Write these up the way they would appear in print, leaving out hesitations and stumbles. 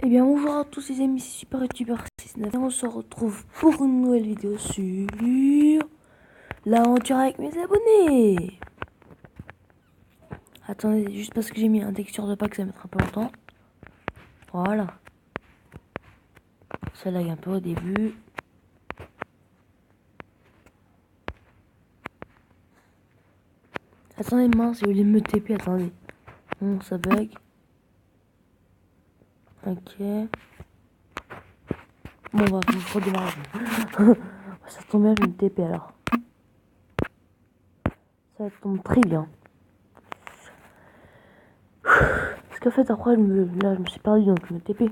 Eh bien bonjour à tous les amis, c'est Super YouTuber 69 et on se retrouve pour une nouvelle vidéo sur l'aventure avec mes abonnés. Attendez, juste parce que j'ai mis un texture de pack, ça va mettre un peu longtemps. Voilà. Ça lag un peu au début. Attendez, mince, j'ai oublié de me TP, attendez. Bon, ça bug. Ok. Bon, on va redémarrer. Ça tombe bien, je vais me TP alors. Ça tombe très bien. Parce qu'en fait, après, là, je me suis perdu, donc je me TP.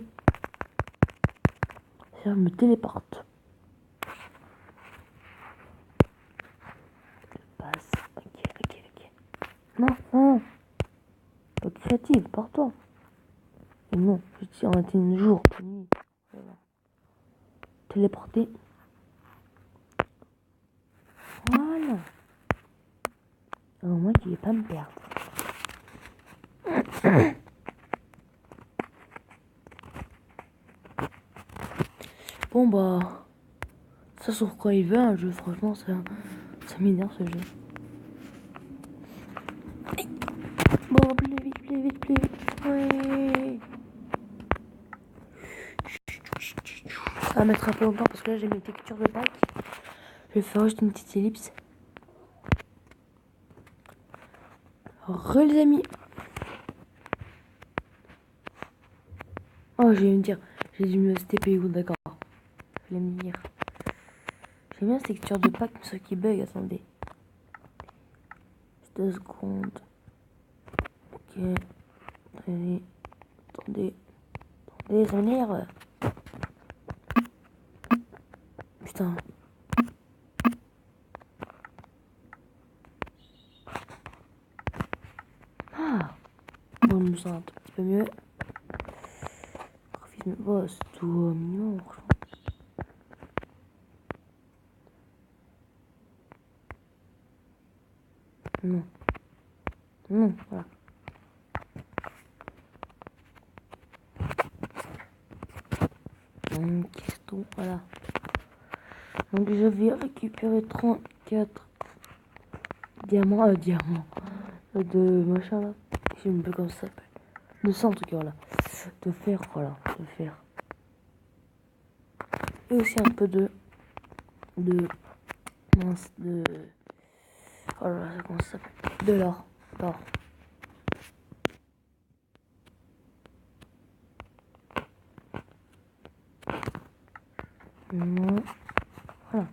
C'est-à-dire, je me téléporte. Passe. Ok. Non. Pas créative, pars-toi. Et non, je dis en 21 jours, pas nuit. Voilà. Téléporter. Voilà. Alors moi qui vais pas me perdre. Bon bah, ça sur quoi il veut un jeu, franchement ça m'énerve ce jeu. Bon, plus vite. Ouais. Ça va mettre un peu longtemps parce que là j'ai mes textures de pack. Je vais faire juste une petite ellipse. Les amis. Oh, je vais me dire, j'ai dû me STP ou d'accord. Je vais me dire. J'aime bien cette texture de pack, mais ce qui bug, attendez. 2 secondes. Ok. Attendez, ça m'énerve. Putain. Ah. Bon, je me sens un tout petit peu mieux. Graphisme boss, tout mignon. Non, voilà. Question, voilà. Donc je vais récupérer 34 diamants, de machin là. Je sais même plus comment ça s'appelle. 200 en tout cas, voilà. De fer, voilà, de fer. Et aussi un peu mince, oh là là, comment ça s'appelle? De l'or, Non, voilà.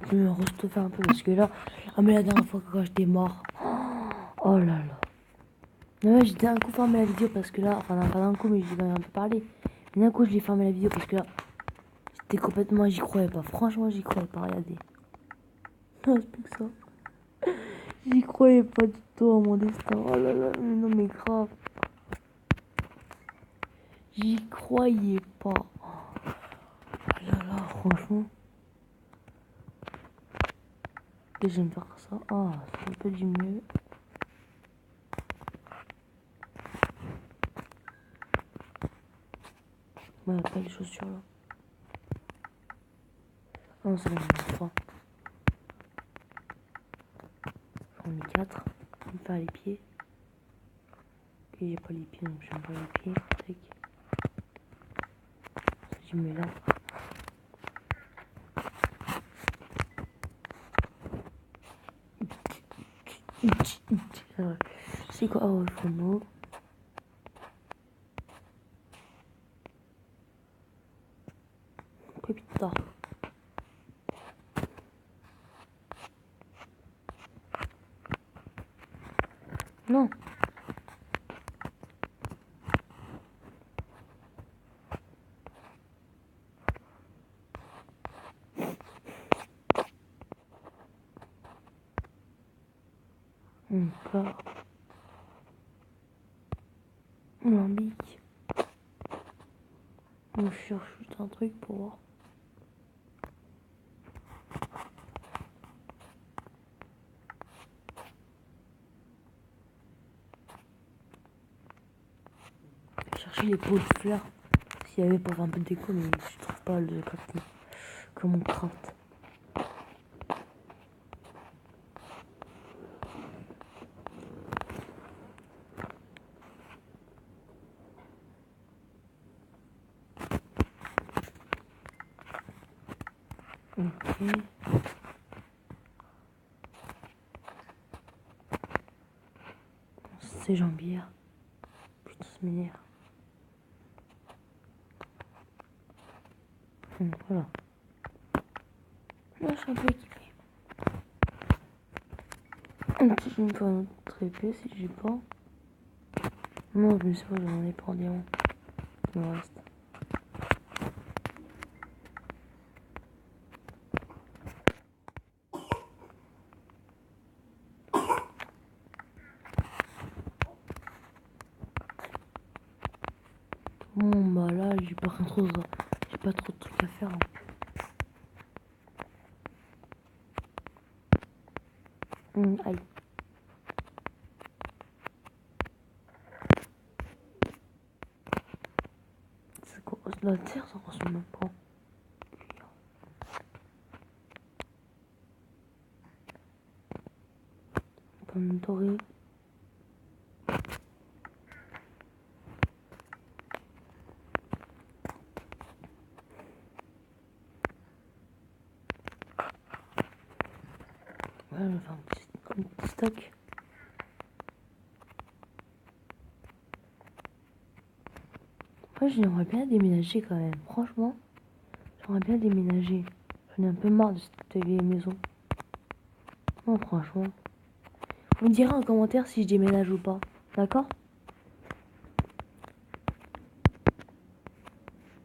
Je vais me restaurer un peu parce que là, ah mais la dernière fois quand j'étais mort, oh là là. Ouais, j'ai d'un coup fermé la vidéo parce que là, enfin pas d'un coup mais j'ai quand même un peu parlé. Mais d'un coup je l'ai fermé la vidéo parce que là, j'étais complètement, j'y croyais pas. Franchement j'y croyais pas, regardez. Non, c'est plus que ça. J'y croyais pas du tout à mon destin. Oh là là, mais non mais grave. J'y croyais pas. Oh là là, franchement. Et j'aime faire ça. Ah, c'est un peu du mieux. Ouais, pas les chaussures là. Ah non, c'est bon, j'en ai 3. J'en ai 4. Je vais me faire les pieds. Ok, j'ai pas les pieds donc je vais me faire les pieds. Tac. Je mets là. C'est quoi? Oh, le mot. Quoi, putain. Non. Encore. Lambic. On cherche juste un truc pour voir. pris les pots de fleurs. S'il y avait pour faire un peu de déco, mais je trouve pas le crafting. Comment on craft. Ok. C'est jambière. Putain, ça m'énerve. Voilà. Là, je suis un peu équipé. Je vais me faire une autre épée si j'ai pas. Non, je me sais pas, j'en ai pas en diamant. Il me reste. Bon, bah là, j'ai pas trop de trucs à faire. Hein. Aïe. C'est quoi? La terre, ça ressemble même pas. Pomme dorée. Ouais, je vais faire un petit stock. Moi, j'aimerais bien déménager quand même. Franchement, j'aimerais bien déménager. J'en ai un peu marre de cette vieille maison. Non, franchement. Vous me direz en commentaire si je déménage ou pas. D'accord?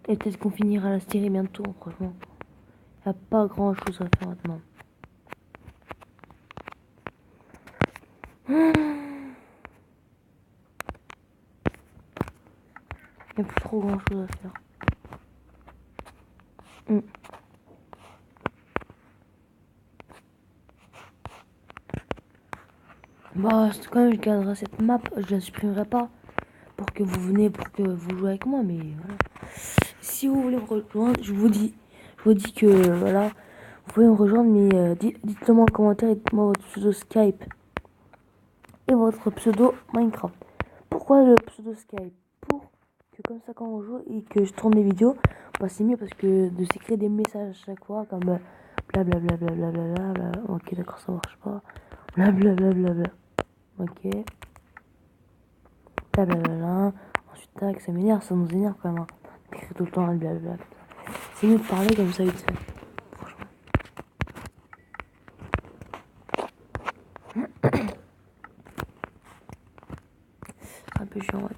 Et peut-être qu'on finira la série bientôt, franchement. Y a pas grand chose à faire maintenant. Y a plus trop grand chose à faire. Bah, quand même, je garderai cette map. Je la supprimerai pas. Pour que vous venez, pour que vous jouez avec moi. Mais voilà. Si vous voulez me rejoindre, je vous dis que voilà, vous pouvez me rejoindre, mais dites-le moi en commentaire et dites-moi votre pseudo Skype et votre pseudo Minecraft. Pourquoi le pseudo Skype? Pour que comme ça quand on joue et que je tourne des vidéos, bah c'est mieux parce que de s'écrire des messages à chaque fois comme blablabla, blablabla, ok d'accord ça marche pas, blablabla, ok, blablabla, ensuite tac, ça m'énerve, ça nous énerve quand même, hein. Écrire tout le temps blablabla. C'est mieux de parler comme ça vite fait. Franchement. C'est un peu chiant, ouais.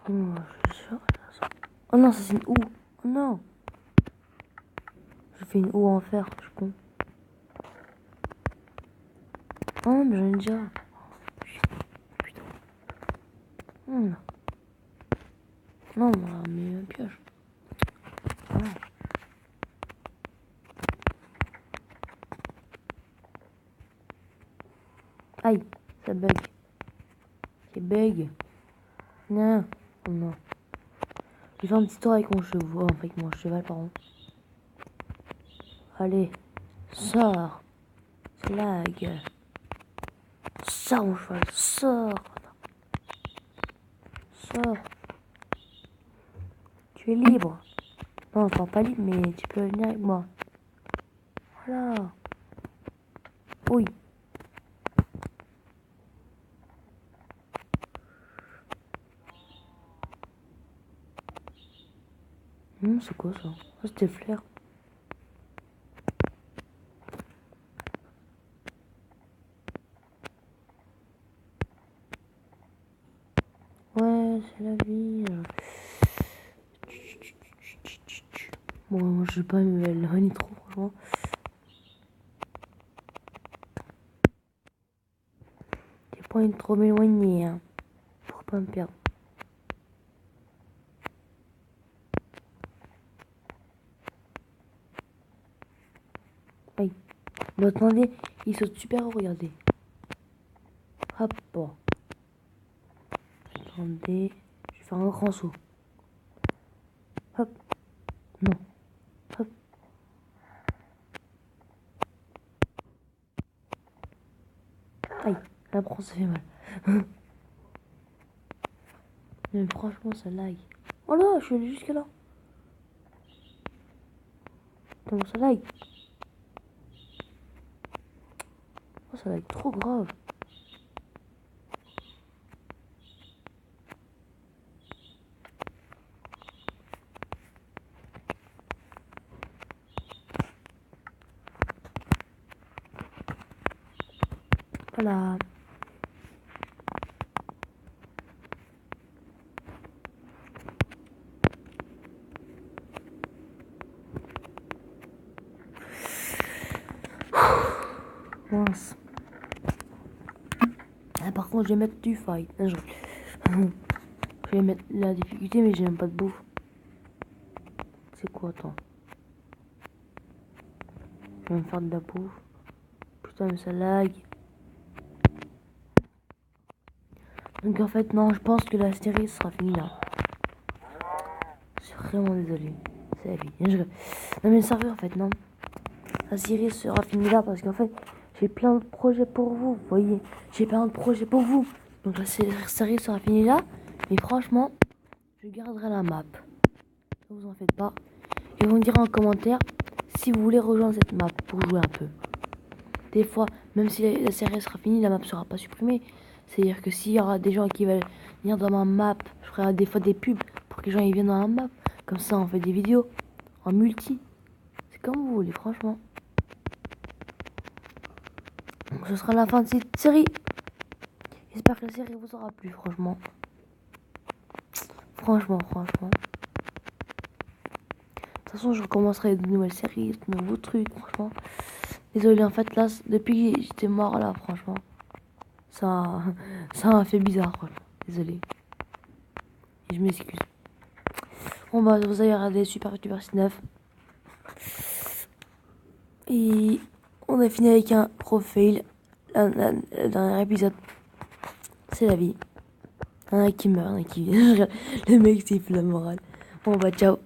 Oh, oh non, ça c'est une houe. Oh non. Je fais une houe en fer, je suis con. Oh non, mais j'en ai déjà. Putain. Non, non mais pioche. Ah. Aïe, ça bug. C'est bug. Non. Oh non. J'ai fait un petit tour avec mon cheval. Avec mon cheval, pardon. Allez. Sors. Slag. Sors mon cheval. Sors. Sors. Tu es libre. Non, enfin pas libre, mais tu peux venir avec moi. Voilà. Oui. C'est quoi ça? Ah, c'était flair. Ouais, c'est la vie. Bon, moi je sais pas, mais elle renie trop, franchement. J'ai pas envie de trop m'éloigner, hein, pour pas me perdre. Aïe. Bon, attendez, il saute super haut, regardez. Hop, bon. Attendez, je vais faire un grand saut. Hop, non. Hop. Aïe, la bronze, ça fait mal. Mais franchement, ça lag. Oh là, je suis allé jusque là. Comment ça lag? Oh, ça lag trop grave. Voilà. Mince. Ah, par contre, je vais mettre du fight. Non, je vais mettre la difficulté, mais j'ai même pas de bouffe. C'est quoi, attends? Je vais me faire de la bouffe. Putain, mais ça lag. Donc en fait, non, je pense que la série sera finie là. Je suis vraiment désolé. C'est la vie. Non mais sérieux en fait, non. La série sera finie là parce qu'en fait, j'ai plein de projets pour vous. Vous voyez, j'ai plein de projets pour vous. Donc la série sera finie là. Mais franchement, je garderai la map. Ne vous en faites pas. Et vous me direz en commentaire si vous voulez rejoindre cette map pour jouer un peu. Des fois, même si la série sera finie, la map sera pas supprimée. C'est-à-dire que s'il y aura des gens qui veulent venir dans ma map, je ferai des fois des pubs pour que les gens ils viennent dans la map. Comme ça, on fait des vidéos en multi. C'est comme vous voulez, franchement. Donc, ce sera la fin de cette série. J'espère que la série vous aura plu, franchement. Franchement. De toute façon, je recommencerai de nouvelles séries, de nouveaux trucs, franchement. Désolé, en fait, là, depuis que j'étais mort, là, franchement. Ça m'a fait bizarre, franchement. Désolé. Et je m'excuse. Bon, bah, vous avez regardé Super YouTuber 9. Et on a fini avec un profil. Le dernier épisode. C'est la vie. Il y en a qui meurent, il y en a qui... Le mec siffle la morale. Bon, bah, ciao.